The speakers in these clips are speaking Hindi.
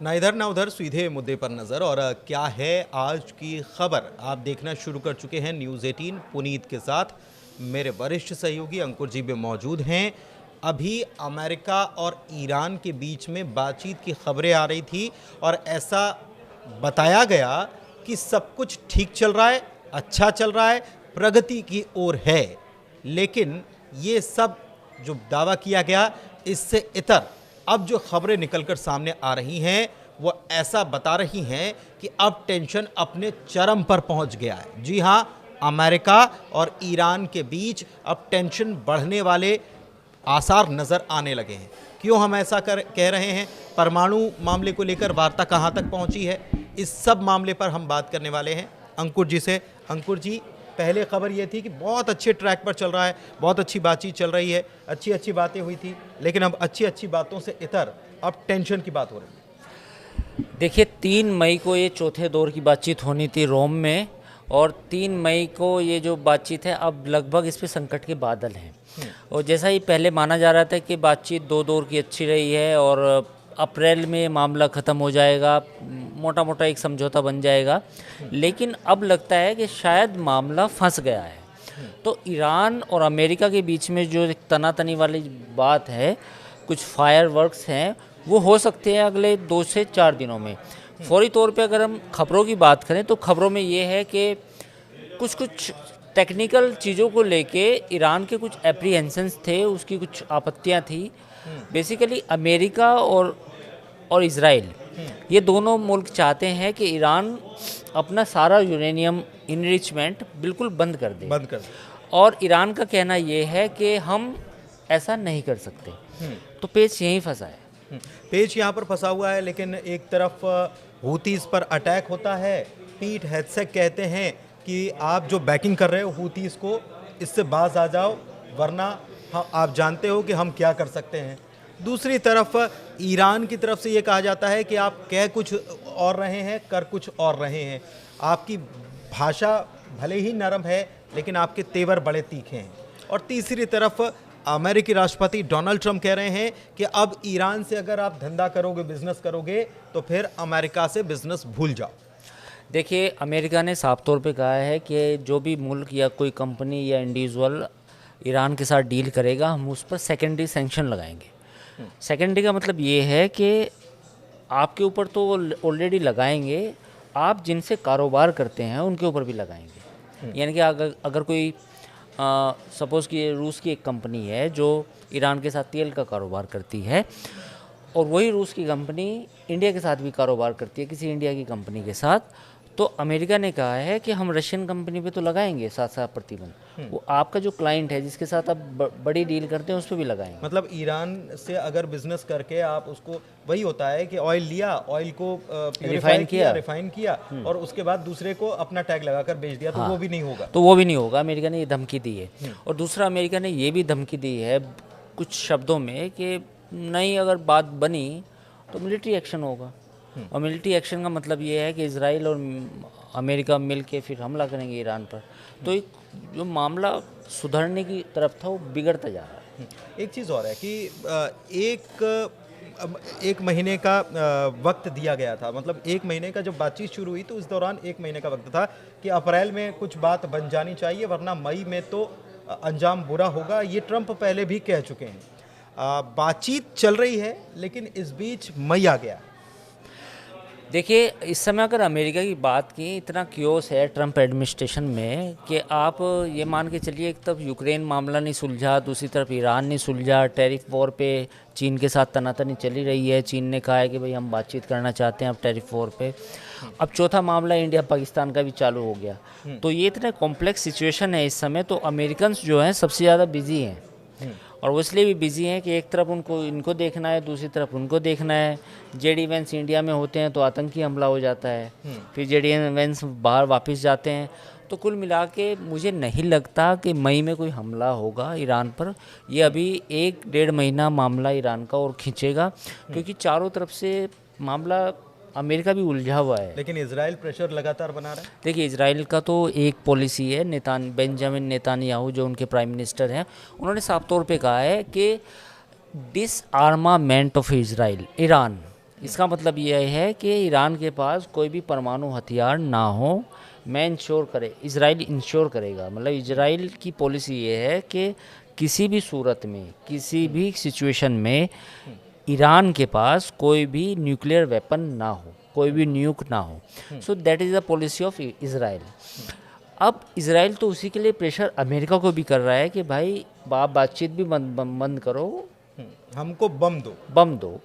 ना इधर ना उधर, सीधे मुद्दे पर नज़र। और क्या है आज की खबर, आप देखना शुरू कर चुके हैं न्यूज़ 18 पुनीत के साथ। मेरे वरिष्ठ सहयोगी अंकुर जी भी मौजूद हैं। अभी अमेरिका और ईरान के बीच में बातचीत की खबरें आ रही थी और ऐसा बताया गया कि सब कुछ ठीक चल रहा है, अच्छा चल रहा है, प्रगति की ओर है। लेकिन ये सब जो दावा किया गया, इससे इतर अब जो खबरें निकलकर सामने आ रही हैं वो ऐसा बता रही हैं कि अब टेंशन अपने चरम पर पहुंच गया है। जी हां, अमेरिका और ईरान के बीच अब टेंशन बढ़ने वाले आसार नज़र आने लगे हैं। क्यों हम ऐसा कह रहे हैं? परमाणु मामले को लेकर वार्ता कहां तक पहुंची है, इस सब मामले पर हम बात करने वाले हैं अंकुर जी से। अंकुर जी, पहले खबर ये थी कि बहुत अच्छे ट्रैक पर चल रहा है, बहुत अच्छी बातचीत चल रही है, अच्छी अच्छी बातें हुई थी, लेकिन अब अच्छी अच्छी बातों से इतर अब टेंशन की बात हो रही है। देखिए, 3 मई को ये चौथे दौर की बातचीत होनी थी रोम में, और 3 मई को ये जो बातचीत है अब लगभग इस पे संकट के बादल हैं। और जैसा ही पहले माना जा रहा था कि बातचीत 2 दौर की अच्छी रही है और अप्रैल में मामला ख़त्म हो जाएगा, मोटा मोटा एक समझौता बन जाएगा, लेकिन अब लगता है कि शायद मामला फंस गया है। तो ईरान और अमेरिका के बीच में जो एक तनातनी वाली बात है, कुछ फायरवर्क्स हैं, वो हो सकते हैं अगले 2 से 4 दिनों में। फौरी तौर पे अगर हम खबरों की बात करें तो खबरों में ये है कि कुछ टेक्निकल चीज़ों को लेके ईरान के कुछ एप्रीहेंशंस थे, उसकी कुछ आपत्तियां थी। बेसिकली अमेरिका और इजराइल, ये दोनों मुल्क चाहते हैं कि ईरान अपना सारा यूरेनियम इनरिचमेंट बिल्कुल बंद कर दे। और ईरान का कहना ये है कि हम ऐसा नहीं कर सकते। तो पेच यहीं फंसा है। पेच यहाँ पर फंसा हुआ है, लेकिन एक तरफ हूतीस पर अटैक होता है। पीट हेड्सेक कहते हैं कि आप जो बैकिंग कर रहे हो हूतीस को, इससे बाज आ जाओ, वरना आप जानते हो कि हम क्या कर सकते हैं। दूसरी तरफ ईरान की तरफ से ये कहा जाता है कि आप कह कुछ और रहे हैं, कर कुछ और रहे हैं। आपकी भाषा भले ही नरम है, लेकिन आपके तेवर बड़े तीखे हैं। और तीसरी तरफ अमेरिकी राष्ट्रपति डोनाल्ड ट्रंप कह रहे हैं कि अब ईरान से अगर आप धंधा करोगे, बिजनेस करोगे, तो फिर अमेरिका से बिजनेस भूल जाओ। देखिए, अमेरिका ने साफ तौर पे कहा है कि जो भी मुल्क या कोई कंपनी या इंडिविजुअल ईरान के साथ डील करेगा, हम उस पर सेकेंडरी सैंक्शन लगाएंगे। सेकेंडरी का मतलब ये है कि आपके ऊपर तो वो ऑलरेडी लगाएंगे, आप जिनसे कारोबार करते हैं उनके ऊपर भी लगाएंगे। यानी कि अगर कोई सपोज़ कि रूस की एक कंपनी है जो ईरान के साथ तेल का कारोबार करती है, और वही रूस की कंपनी इंडिया के साथ भी कारोबार करती है, किसी इंडिया की कंपनी के साथ, तो अमेरिका ने कहा है कि हम रशियन कंपनी पे तो लगाएंगे 7 प्रतिबंध, वो आपका जो क्लाइंट है जिसके साथ आप बड़ी डील करते हैं उस पर भी लगाएंगे। मतलब ईरान से अगर बिजनेस करके आप उसको, वही होता है कि ऑयल लिया, ऑयल को रिफाइन किया और उसके बाद दूसरे को अपना टैग लगाकर बेच दिया, तो वो भी नहीं होगा। तो वो भी नहीं होगा, अमेरिका ने ये धमकी दी है। और दूसरा, अमेरिका ने ये भी धमकी दी है कुछ शब्दों में कि नहीं, अगर बात बनी तो मिलिट्री एक्शन होगा। और मिलिट्री एक्शन का मतलब ये है कि इजराइल और अमेरिका मिल के फिर हमला करेंगे ईरान पर। तो एक जो मामला सुधरने की तरफ था वो बिगड़ता जा रहा है। एक चीज़ और है कि एक महीने का वक्त दिया गया था, मतलब 1 महीने का जब बातचीत शुरू हुई तो उस दौरान 1 महीने का वक्त था कि अप्रैल में कुछ बात बन जानी चाहिए, वरना मई में तो अंजाम बुरा होगा। ये ट्रंप पहले भी कह चुके हैं। बातचीत चल रही है, लेकिन इस बीच मई आ गया। देखिए, इस समय अगर अमेरिका की बात की, इतना क्योस है ट्रंप एडमिनिस्ट्रेशन में कि आप ये मान के चलिए, एक तरफ यूक्रेन मामला नहीं सुलझा, दूसरी तरफ ईरान नहीं सुलझा, टैरिफ वॉर पे चीन के साथ तनातनी चली रही है। चीन ने कहा है कि भाई हम बातचीत करना चाहते हैं अब टैरिफ वॉर पे। अब चौथा मामला इंडिया पाकिस्तान का भी चालू हो गया। तो ये इतना कॉम्प्लेक्स सिचुएशन है इस समय। तो अमेरिकन्स जो हैं सबसे ज़्यादा बिजी हैं, और वो इसलिए भी बिजी हैं कि एक तरफ उनको इनको देखना है, दूसरी तरफ उनको देखना है। जेडी वेंस इंडिया में होते हैं तो आतंकी हमला हो जाता है, फिर जेडी वेंस बाहर वापस जाते हैं। तो कुल मिला के मुझे नहीं लगता कि मई में कोई हमला होगा ईरान पर। ये अभी 1-1.5 महीना मामला ईरान का और खींचेगा, क्योंकि चारों तरफ से मामला, अमेरिका भी उलझा हुआ है। लेकिन इजराइल प्रेशर लगातार बना रहा है। देखिए, इजराइल का तो एक पॉलिसी है, बेंजामिन नेतान्याहू जो उनके प्राइम मिनिस्टर हैं, उन्होंने साफ तौर पे कहा है कि डिसआर्मामेंट ऑफ इजराइल, ईरान इसका मतलब यह है कि ईरान के पास कोई भी परमाणु हथियार ना हो। मैं इंश्योर करे, इजराइल इंश्योर करेगा, मतलब इजराइल की पॉलिसी ये है कि किसी भी सूरत में, किसी भी सिचुएशन में ईरान के पास कोई भी न्यूक्लियर वेपन ना हो, कोई भी न्यूक ना हो। So that is the policy of Israel. अब इजराइल तो उसी के लिए प्रेशर अमेरिका को भी कर रहा है कि भाई आप बातचीत भी बंद करो, हमको बम दो,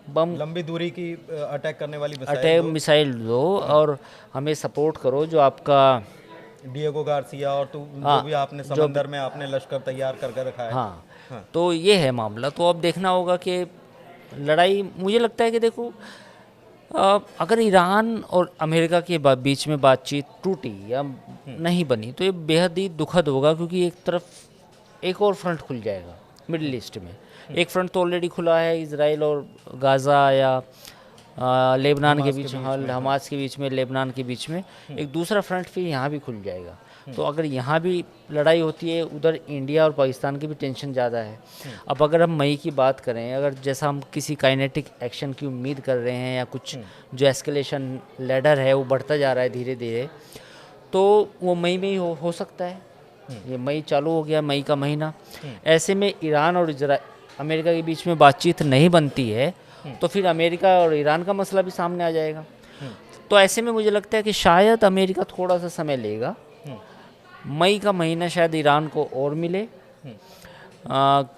बम लंबी दूरी की अटैक करने वाली अटैक मिसाइल दो और हमें सपोर्ट करो। जो आपका डिएगो गार्सिया और जो भी आपने समंदर में आपने लश्कर तैयार करके रखा है। हाँ, तो ये है मामला। तो अब देखना होगा कि लड़ाई, मुझे लगता है कि देखो अगर ईरान और अमेरिका के बीच में बातचीत टूटी या नहीं बनी तो ये बेहद ही दुखद होगा, क्योंकि एक तरफ एक और फ्रंट खुल जाएगा मिडिल ईस्ट में। एक फ्रंट तो ऑलरेडी खुला है इजराइल और गाज़ा या लेबनान के बीच, हमास के बीच में, लेबनान के बीच में एक दूसरा फ्रंट फिर यहाँ भी खुल जाएगा। तो अगर यहाँ भी लड़ाई होती है, उधर इंडिया और पाकिस्तान की भी टेंशन ज़्यादा है। अब अगर हम मई की बात करें, अगर जैसा हम किसी काइनेटिक एक्शन की उम्मीद कर रहे हैं या कुछ जो एस्केलेशन लैडर है वो बढ़ता जा रहा है धीरे धीरे, तो वो मई में ही हो सकता है। ये मई चालू हो गया, मई का महीना। ऐसे में ईरान और अमेरिका के बीच में बातचीत नहीं बनती है तो फिर अमेरिका और ईरान का मसला भी सामने आ जाएगा। तो ऐसे में मुझे लगता है कि शायद अमेरिका थोड़ा सा समय लेगा, मई का महीना शायद ईरान को और मिले।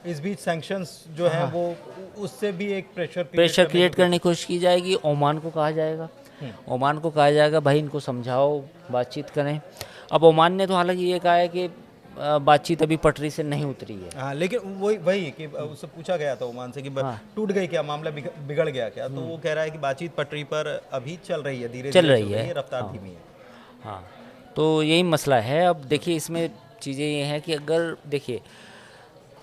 इस बीच सैंक्शंस जो है वो उससे भी एक प्रेशर क्रिएट करने की कोशिश की जाएगी। ओमान को कहा जाएगा भाई इनको समझाओ, बातचीत करें। अब ओमान ने तो हालांकि ये कहा है कि बातचीत अभी पटरी से नहीं उतरी है। हाँ, लेकिन वही कि उससे पूछा गया था ओमान से कि टूट गई क्या, मामला बिगड़ गया क्या, तो वो कह रहा है कि बातचीत पटरी पर अभी चल रही है, धीरे चल रही है, रफ्तार धीमी है। हाँ, तो यही मसला है। अब देखिए इसमें चीज़ें ये हैं कि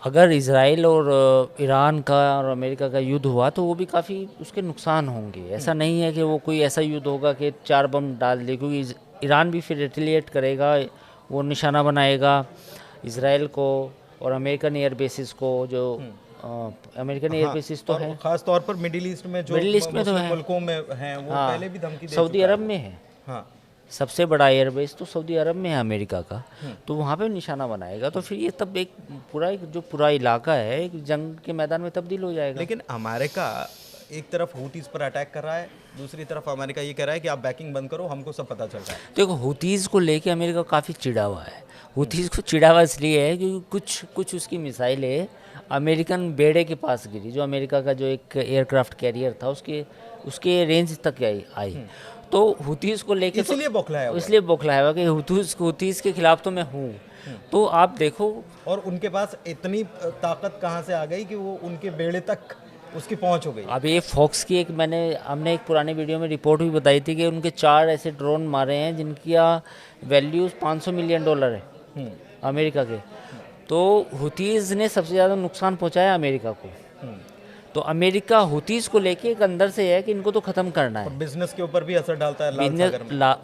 अगर इजराइल और ईरान का और अमेरिका का युद्ध हुआ तो वो भी काफ़ी उसके नुकसान होंगे। ऐसा नहीं है कि वो कोई ऐसा युद्ध होगा कि 4 बम डाल दे, क्योंकि ईरान भी फिर रिटेलिएट करेगा, वो निशाना बनाएगा इजराइल को और अमेरिकन एयर बेसिस को। जो अमेरिकन एयर बेसिस तो है खास तौर पर मिडिल ईस्ट में, जो मिडिल ईस्ट में तो है, मुल्कों में हैं, वो पहले भी धमकी दे सऊदी अरब में है। हाँ, सबसे बड़ा एयरबेस तो सऊदी अरब में है अमेरिका का, तो वहाँ पे निशाना बनाएगा। तो फिर ये तब एक पूरा इलाका है एक जंग के मैदान में तब्दील हो जाएगा। लेकिन अमेरिका एक तरफ हूतीज पर अटैक कर रहा है, दूसरी तरफ अमेरिका ये कह रहा है कि आप बैकिंग बंद करो, हमको सब पता चल रहा है। देखो हूतीज को लेके अमेरिका काफ़ी चिढ़ा हुआ है। हूतीज को चिढ़ा हुआ इसलिए है क्योंकि कुछ उसकी मिसाइलें अमेरिकन बेड़े के पास गिरी, जो अमेरिका का जो एक एयरक्राफ्ट कैरियर था उसके रेंज तक आई। तो हूतीज को लेके इसलिए बौखलाया हुआ कि हूतीज के खिलाफ तो मैं हूँ। तो आप देखो, और उनके पास इतनी ताकत कहाँ से आ गई कि वो उनके बेड़े तक उसकी पहुंच हो गई। अब ये फॉक्स की हमने एक पुराने वीडियो में रिपोर्ट भी बताई थी कि उनके 4 ऐसे ड्रोन मारे हैं जिनकी वैल्यूज $500 मिलियन है अमेरिका के। तो हुतीज़ ने सबसे ज़्यादा नुकसान पहुंचाया अमेरिका को। तो अमेरिका हुतीज़ को लेके एक अंदर से है कि इनको तो ख़त्म करना है। बिजनेस के ऊपर भी असर डालता है बिजनेस,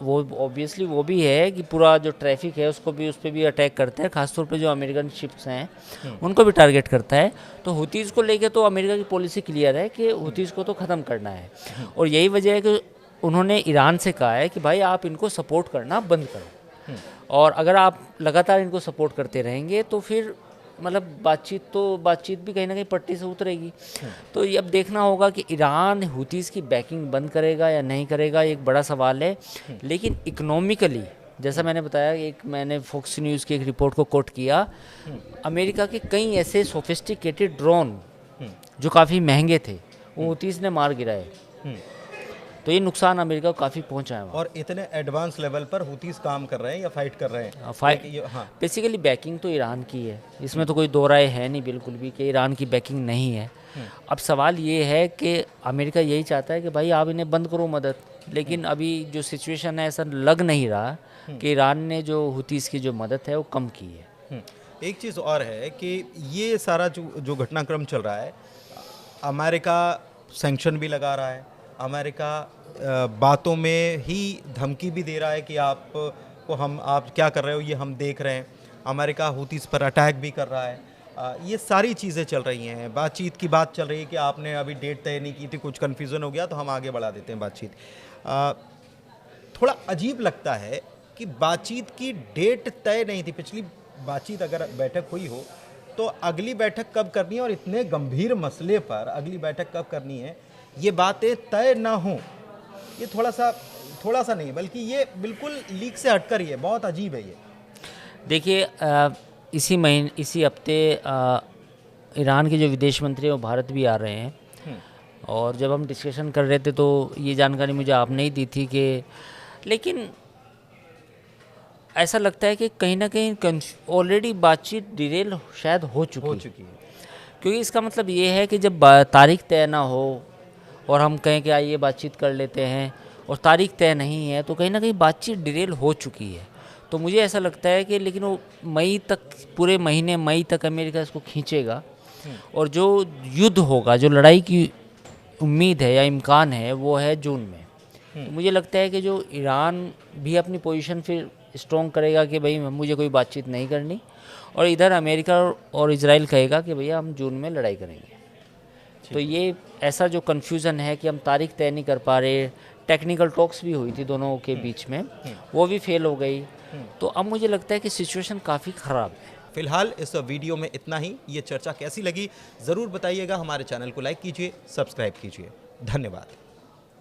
वो ऑब्वियसली वो भी है कि पूरा जो ट्रैफिक है उस पर भी अटैक करता है, खासतौर पे जो अमेरिकन शिप्स हैं उनको भी टारगेट करता है। तो हुतीज़ को लेके तो अमेरिका की पॉलिसी क्लियर है कि हुतीज़ को तो ख़त्म करना है। और यही वजह है कि उन्होंने ईरान से कहा है कि भाई आप इनको सपोर्ट करना बंद करो, और अगर आप लगातार इनको सपोर्ट करते रहेंगे तो फिर मतलब बातचीत भी कहीं ना कहीं पट्टी से उतरेगी। तो ये अब देखना होगा कि ईरान हुतीज़ की बैकिंग बंद करेगा या नहीं करेगा, एक बड़ा सवाल है। लेकिन इकोनॉमिकली जैसा मैंने बताया, मैंने फॉक्स न्यूज़ की एक रिपोर्ट को कोट किया, अमेरिका के कई ऐसे सोफिस्टिकेटेड ड्रोन जो काफ़ी महंगे थे वो हुतीज़ ने मार गिराए। तो ये नुकसान अमेरिका को काफ़ी पहुंचा है। और इतने एडवांस लेवल पर हुतीज़ काम कर रहे हैं या फाइट कर रहे हैं? बेसिकली बैकिंग तो ईरान की है, इसमें तो कोई दो राय है नहीं बिल्कुल भी कि ईरान की बैकिंग नहीं है। अब सवाल ये है कि अमेरिका यही चाहता है कि भाई आप इन्हें बंद करो मदद, लेकिन अभी जो सिचुएशन है ऐसा लग नहीं रहा कि ईरान ने जो हुतीज़ की जो मदद है वो कम की है। एक चीज़ और है कि ये सारा जो घटनाक्रम चल रहा है, अमेरिका सैंक्शन भी लगा रहा है, अमेरिका बातों में ही धमकी भी दे रहा है कि आप क्या कर रहे हो ये हम देख रहे हैं। अमेरिका हुतीज़ पर अटैक भी कर रहा है, ये सारी चीज़ें चल रही हैं, बातचीत की बात चल रही है कि आपने अभी डेट तय नहीं की थी, कुछ कन्फ्यूज़न हो गया तो हम आगे बढ़ा देते हैं बातचीत। थोड़ा अजीब लगता है कि बातचीत की डेट तय नहीं थी। पिछली बातचीत अगर बैठक हुई हो तो अगली बैठक कब करनी है और इतने गंभीर मसले पर अगली बैठक कब करनी है, ये बातें तय ना हो, ये थोड़ा सा नहीं बल्कि ये बिल्कुल लीक से हटकर ही है। बहुत अजीब है ये। देखिए इसी हफ्ते ईरान के जो विदेश मंत्री हैं वो भारत भी आ रहे हैं, और जब हम डिस्कशन कर रहे थे तो ये जानकारी मुझे आपने ही दी थी कि, लेकिन ऐसा लगता है कि कहीं ना कहीं ऑलरेडी बातचीत डिटेल शायद हो चुकी है, क्योंकि इसका मतलब ये है कि जब तारीख तय ना हो और हम कहें कि आइए बातचीत कर लेते हैं और तारीख तय नहीं है, तो कहीं ना कहीं बातचीत डिटेल हो चुकी है। तो मुझे ऐसा लगता है कि लेकिन वो मई तक, पूरे महीने मई तक अमेरिका इसको खींचेगा, और जो युद्ध होगा, जो लड़ाई की उम्मीद है या इम्कान है, वो है जून में। तो मुझे लगता है कि जो ईरान भी अपनी पोजीशन फिर स्ट्रॉन्ग करेगा कि भाई मुझे कोई बातचीत नहीं करनी, और इधर अमेरिका और इजराइल कहेगा कि भैया हम जून में लड़ाई करेंगे। तो ये ऐसा जो कन्फ्यूज़न है कि हम तारीख तय नहीं कर पा रहे, टेक्निकल टॉक्स भी हुई थी दोनों के बीच में, वो भी फेल हो गई। तो अब मुझे लगता है कि सिचुएशन काफ़ी ख़राब है। फिलहाल इस वीडियो में इतना ही। ये चर्चा कैसी लगी ज़रूर बताइएगा। हमारे चैनल को लाइक कीजिए, सब्सक्राइब कीजिए। धन्यवाद।